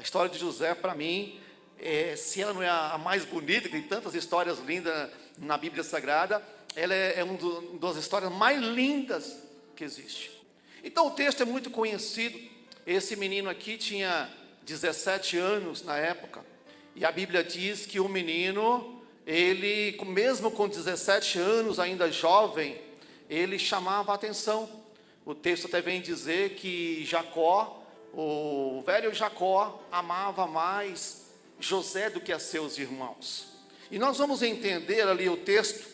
história de José, para mim, se ela não é a mais bonita, que tem tantas histórias lindas na Bíblia Sagrada, ela é uma das histórias mais lindas que existe. Então o texto é muito conhecido. Esse menino aqui tinha 17 anos na época, e a Bíblia diz que o menino, ele, mesmo com 17 anos, ainda jovem, ele chamava a atenção. O texto até vem dizer que Jacó, o velho Jacó, amava mais José do que a seus irmãos. E nós vamos entender ali o texto,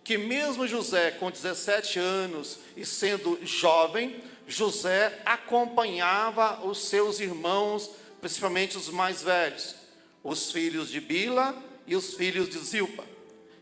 que mesmo José com 17 anos e sendo jovem, José acompanhava os seus irmãos, principalmente os mais velhos, os filhos de Bila e os filhos de Zilpa,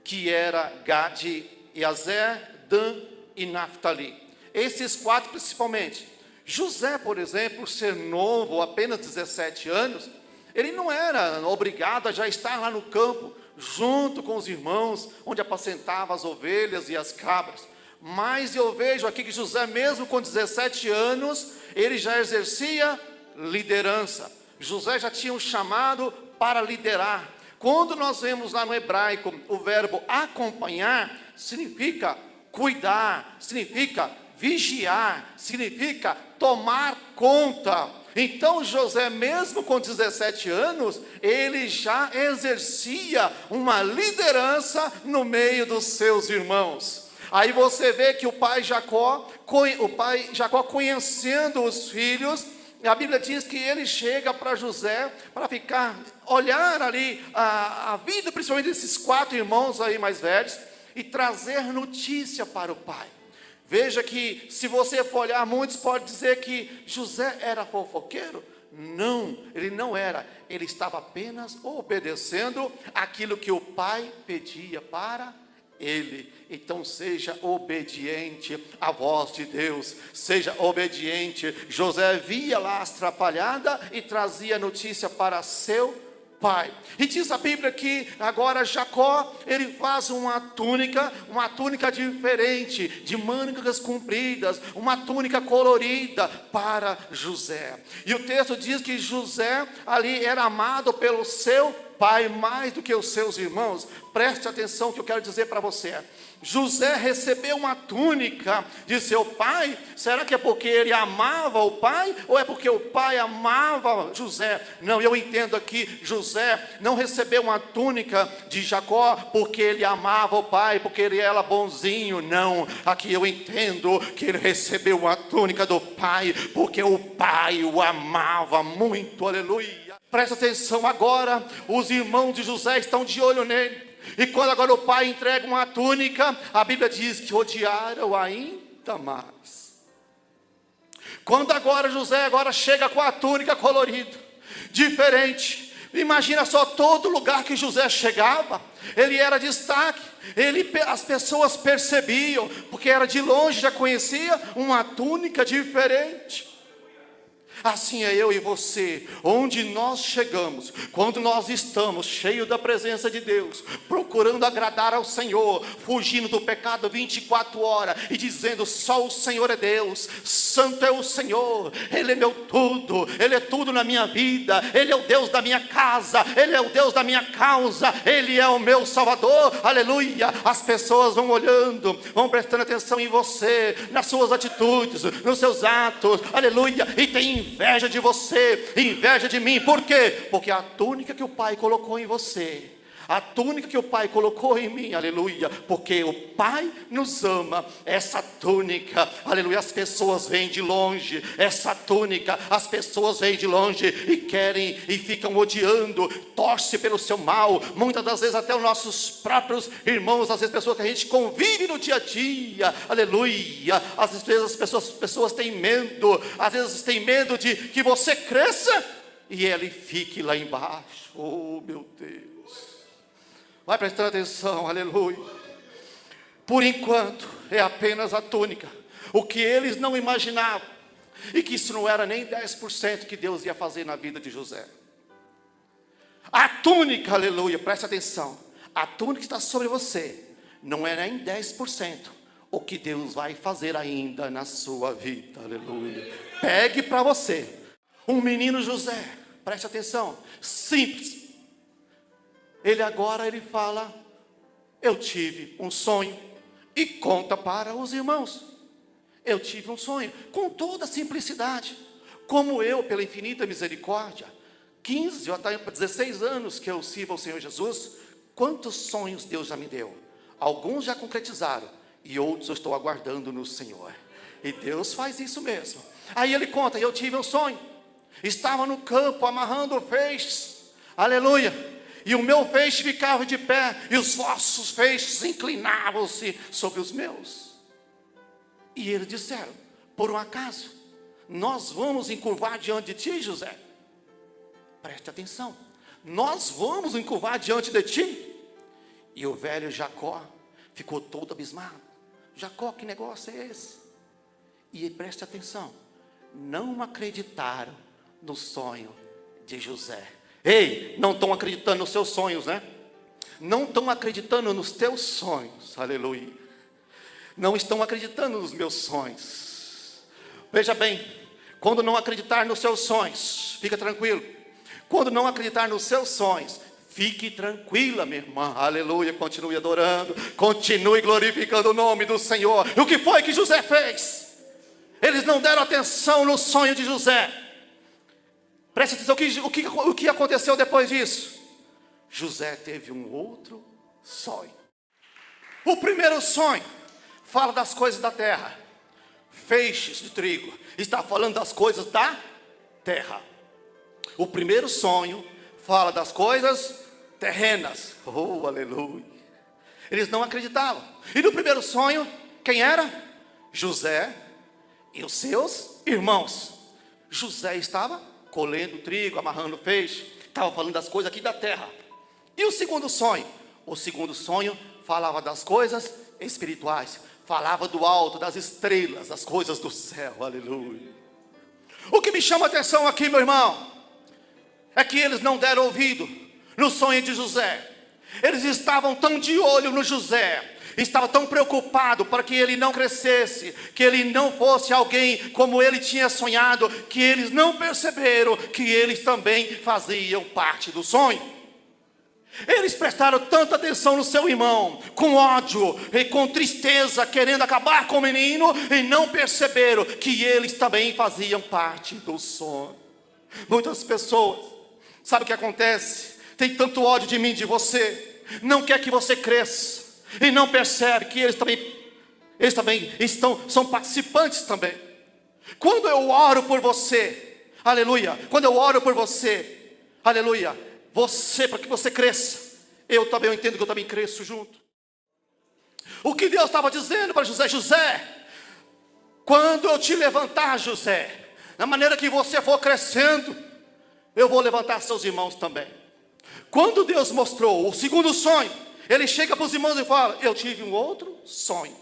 que era Gade e Azer, Dan e Naphtali. Esses 4 principalmente. José, por exemplo, ser novo, apenas 17 anos, ele não era obrigado a já estar lá no campo, junto com os irmãos, onde apacentava as ovelhas e as cabras. Mas eu vejo aqui que José, mesmo com 17 anos, ele já exercia liderança. José já tinha um chamado para liderar. Quando nós vemos lá no hebraico o verbo acompanhar, significa cuidar, significa vigiar, significa tomar conta. Então José, mesmo com 17 anos, ele já exercia uma liderança no meio dos seus irmãos. Aí você vê que o pai Jacó conhecendo os filhos, a Bíblia diz que ele chega para José, para olhar ali a vida, principalmente desses 4 irmãos aí mais velhos, e trazer notícia para o pai. Veja que, se você for olhar, muitos podem dizer que José era fofoqueiro. Não, ele não era. Ele estava apenas obedecendo aquilo que o pai pedia para ele. Então seja obediente à voz de Deus, seja obediente. José via lá as trapalhadas e trazia notícia para seu pai. E diz a Bíblia que agora Jacó, ele faz uma túnica diferente, de mangas compridas, uma túnica colorida para José. E o texto diz que José ali era amado pelo seu pai mais do que os seus irmãos. Preste atenção que eu quero dizer para você. José recebeu uma túnica de seu pai. Será que é porque ele amava o pai? Ou é porque o pai amava José? Não, eu entendo aqui, José não recebeu uma túnica de Jacó porque ele amava o pai, porque ele era bonzinho. Não, aqui eu entendo que ele recebeu uma túnica do pai porque o pai o amava muito. Aleluia. Presta atenção agora, os irmãos de José estão de olho nele. E quando agora o pai entrega uma túnica, a Bíblia diz que odiaram ainda mais. Quando agora José chega com a túnica colorida, diferente. Imagina só, todo lugar que José chegava, ele era destaque. As pessoas percebiam, porque era de longe, já conhecia uma túnica diferente. Assim é eu e você, onde nós chegamos, quando nós estamos cheios da presença de Deus, procurando agradar ao Senhor, fugindo do pecado 24 horas e dizendo: só o Senhor é Deus, santo é o Senhor, Ele é meu tudo, Ele é tudo na minha vida, Ele é o Deus da minha casa, Ele é o Deus da minha causa, Ele é o meu Salvador, aleluia. As pessoas vão olhando, vão prestando atenção em você, nas suas atitudes, nos seus atos, aleluia, e tem inveja de você, inveja de mim. Por quê? Porque a túnica que o pai colocou em você, a túnica que o pai colocou em mim, aleluia, porque o pai nos ama. Essa túnica, aleluia, as pessoas vêm de longe, essa túnica, as pessoas vêm de longe e querem e ficam odiando, torce pelo seu mal, muitas das vezes até os nossos próprios irmãos, às vezes pessoas que a gente convive no dia a dia, aleluia. Às vezes as pessoas têm medo, às vezes têm medo de que você cresça e ele fique lá embaixo. Oh meu Deus, vai prestando atenção, aleluia. Por enquanto é apenas a túnica, o que eles não imaginavam, e que isso não era nem 10% que Deus ia fazer na vida de José. A túnica, aleluia, presta atenção, a túnica que está sobre você não é nem 10% o que Deus vai fazer ainda na sua vida, aleluia. Pegue para você, um menino José, Preste atenção, simples. Ele fala, eu tive um sonho, e conta para os irmãos. Eu tive um sonho, com toda simplicidade. Como eu, pela infinita misericórdia, 15 ou até 16 anos que eu sirvo ao Senhor Jesus, quantos sonhos Deus já me deu? Alguns já concretizaram, e outros eu estou aguardando no Senhor. E Deus faz isso mesmo. Aí ele conta, eu tive um sonho, estava no campo amarrando feixes, aleluia, e o meu feixe ficava de pé, e os vossos feixes inclinavam-se sobre os meus. E eles disseram, por um acaso, nós vamos encurvar diante de ti, José? Preste atenção, nós vamos encurvar diante de ti? E o velho Jacó ficou todo abismado. Jacó, que negócio é esse? E preste atenção, não acreditaram no sonho de José. Ei, não estão acreditando nos seus sonhos, né? Não estão acreditando nos teus sonhos, aleluia. Não estão acreditando nos meus sonhos. Veja bem, quando não acreditar nos seus sonhos, fica tranquilo. Quando não acreditar nos seus sonhos, fique tranquila, minha irmã, aleluia. Continue adorando, continue glorificando o nome do Senhor. E o que foi que José fez? Eles não deram atenção no sonho de José. Preste atenção, o que aconteceu depois disso? José teve um outro sonho. O primeiro sonho fala das coisas da terra. Feixes de trigo, está falando das coisas da terra. O primeiro sonho fala das coisas terrenas. Oh, aleluia. Eles não acreditavam. E no primeiro sonho, quem era? José e os seus irmãos. José estava colhendo trigo, amarrando feixe, estava falando das coisas aqui da terra. E o segundo sonho? O segundo sonho falava das coisas espirituais, falava do alto, das estrelas, das coisas do céu, aleluia. O que me chama a atenção aqui, meu irmão, é que eles não deram ouvido no sonho de José. Eles estavam tão de olho no José, estava tão preocupado para que ele não crescesse, que ele não fosse alguém como ele tinha sonhado, que eles não perceberam que eles também faziam parte do sonho. Eles prestaram tanta atenção no seu irmão, com ódio e com tristeza, querendo acabar com o menino, e não perceberam que eles também faziam parte do sonho. Muitas pessoas, sabe o que acontece? Tem tanto ódio de mim, de você, não quer que você cresça, e não percebe que eles também são participantes também. Quando eu oro por você, aleluia, quando eu oro por você, aleluia, para que você cresça, eu entendo que eu também cresço junto. O que Deus estava dizendo para José? José, quando eu te levantar, José, na maneira que você for crescendo, eu vou levantar seus irmãos também. Quando Deus mostrou o segundo sonho, ele chega para os irmãos e fala, eu tive um outro sonho.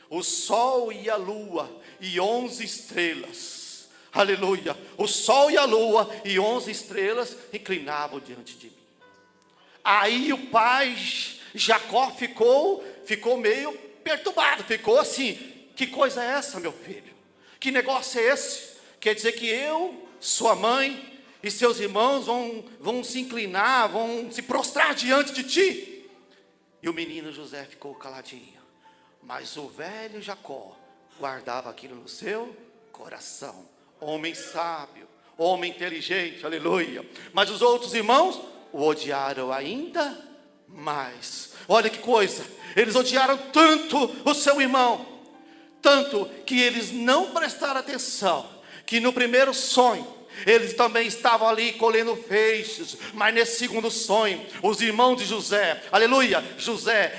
O sol e a lua e 11 estrelas, aleluia, o sol e a lua e 11 estrelas inclinavam diante de mim. Aí o pai Jacó ficou meio perturbado, ficou assim, que coisa é essa, meu filho? Que negócio é esse? Quer dizer que eu, sua mãe e seus irmãos vão se inclinar, vão se prostrar diante de ti? E o menino José ficou caladinho, mas o velho Jacó guardava aquilo no seu coração. Homem sábio, homem inteligente, aleluia. Mas os outros irmãos o odiaram ainda mais. Olha que coisa, eles odiaram tanto o seu irmão, tanto que eles não prestaram atenção, que no primeiro sonho eles também estavam ali colhendo feixes, mas nesse segundo sonho, os irmãos de José, aleluia,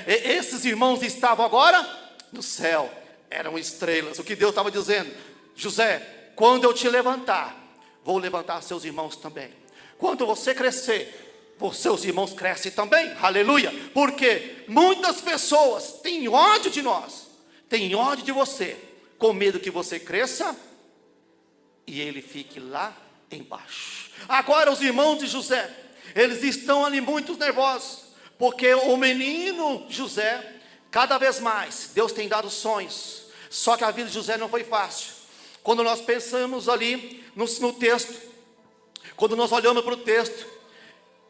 esses irmãos estavam agora no céu, eram estrelas. O que Deus estava dizendo? José, quando eu te levantar, vou levantar seus irmãos também. Quando você crescer, os seus irmãos crescem também, aleluia. Porque muitas pessoas têm ódio de nós, têm ódio de você, com medo que você cresça e ele fique lá embaixo. Agora os irmãos de José, eles estão ali muito nervosos, porque o menino José, cada vez mais, Deus tem dado sonhos, só que a vida de José não foi fácil. Quando nós pensamos ali no texto, Quando nós olhamos para o texto,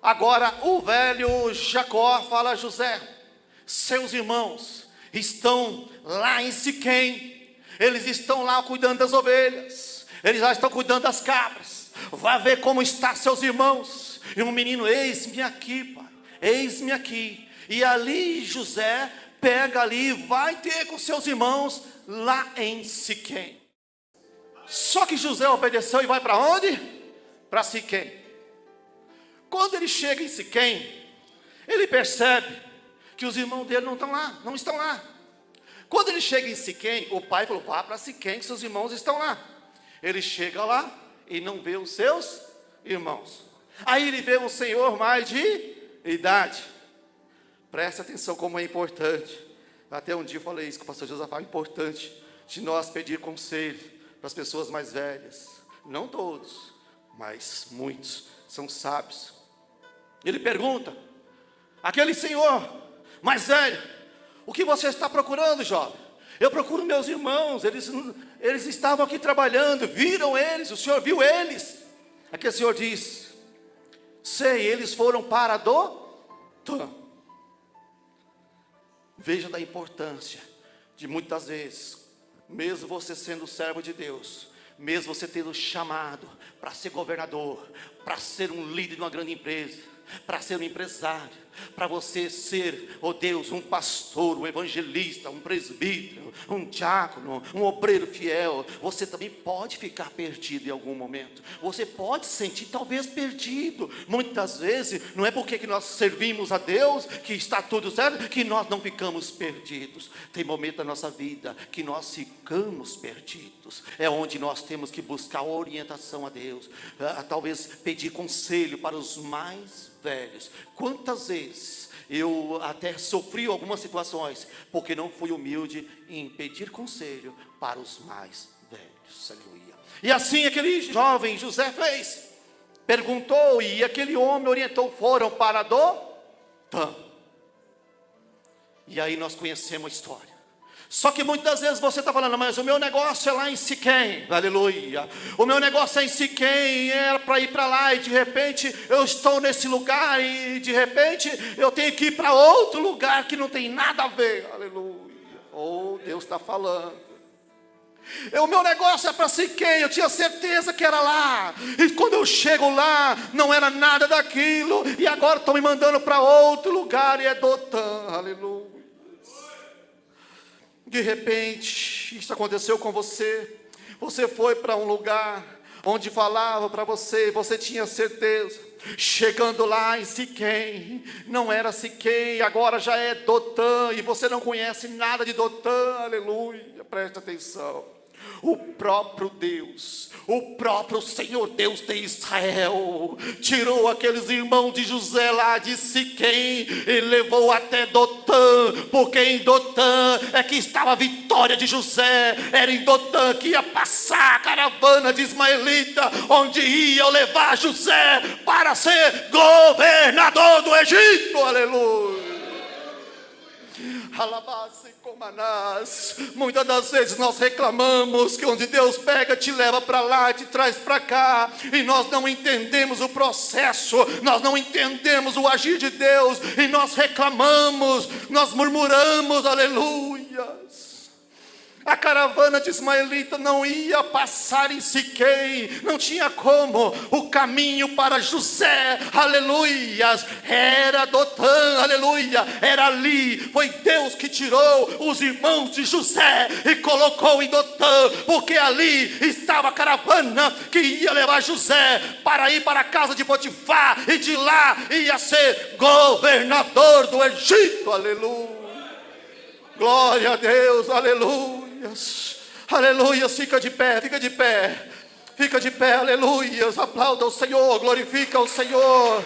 agora o velho Jacó fala a José: seus irmãos estão lá em Siquém, eles estão lá cuidando das ovelhas, eles já estão cuidando das cabras, vai ver como estão seus irmãos. E um menino: eis-me aqui, pai, eis-me aqui. E ali José pega ali, vai ter com seus irmãos lá em Siquém. Só que José obedeceu e vai para onde? Para Siquém. Quando ele chega em Siquém, ele percebe que os irmãos dele não estão lá, não estão lá. Quando ele chega em Siquém, o pai falou: vá para Siquém que seus irmãos estão lá. Ele chega lá e não vê os seus irmãos. Aí ele vê um senhor mais de idade. Preste atenção como é importante. Até um dia eu falei isso com o pastor Josafá: é importante de nós pedir conselho para as pessoas mais velhas. Não todos, mas muitos são sábios. Ele pergunta: aquele senhor mais velho, o que você está procurando, jovem? Eu procuro meus irmãos, eles estavam aqui trabalhando, viram eles, o senhor viu eles? Aquele senhor diz: sei, eles foram para Dotã. Veja da importância de muitas vezes, mesmo você sendo servo de Deus, mesmo você tendo chamado para ser governador, para ser um líder de uma grande empresa, para ser um empresário, para você ser, oh Deus, um pastor, um evangelista, um presbítero, um diácono, um obreiro fiel, você também pode ficar perdido em algum momento. Você pode se sentir talvez perdido. Muitas vezes não é porque que nós servimos a Deus que está tudo certo que nós não ficamos perdidos. Tem momento da nossa vida que nós ficamos perdidos. É onde nós temos que buscar orientação a Deus, talvez pedir conselho para os mais velhos. Quantas vezes eu até sofri algumas situações porque não fui humilde em pedir conselho para os mais velhos. Aleluia. E assim aquele jovem José fez, perguntou e aquele homem orientou, foram para Dotã. E aí nós conhecemos a história. Só que muitas vezes você está falando: mas o meu negócio é lá em Siquém, aleluia, o meu negócio é em Siquém, era para ir para lá, e de repente eu estou nesse lugar, e de repente eu tenho que ir para outro lugar que não tem nada a ver, aleluia. Oh, Deus está falando: o meu negócio é para Siquém, eu tinha certeza que era lá, e quando eu chego lá, não era nada daquilo, e agora estão me mandando para outro lugar, e é Dotã, aleluia. De repente, isso aconteceu com você. Você foi para um lugar onde falava para você, você tinha certeza. Chegando lá em Siquém, não era Siquém, agora já é Dotã, e você não conhece nada de Dotã, aleluia. Presta atenção. O próprio Deus, o próprio Senhor Deus de Israel, tirou aqueles irmãos de José lá de Siquém e levou até Dotã, porque em Dotã é que estava a vitória de José. Era em Dotã que ia passar a caravana de ismaelita, onde ia levar José para ser governador do Egito, aleluia. Muitas das vezes nós reclamamos que onde Deus pega, te leva para lá, te traz para cá, e nós não entendemos o processo, nós não entendemos o agir de Deus, e nós reclamamos, nós murmuramos, aleluia. A caravana de ismaelita não ia passar em Siquém, não tinha como. O caminho para José, aleluias, era Dotã, aleluia, era ali. Foi Deus que tirou os irmãos de José e colocou em Dotã, porque ali estava a caravana que ia levar José para ir para a casa de Potifar, e de lá ia ser governador do Egito, aleluia. Glória a Deus, aleluia. Aleluia, fica de pé, fica de pé, fica de pé, aleluia, aplauda o Senhor, glorifica o Senhor.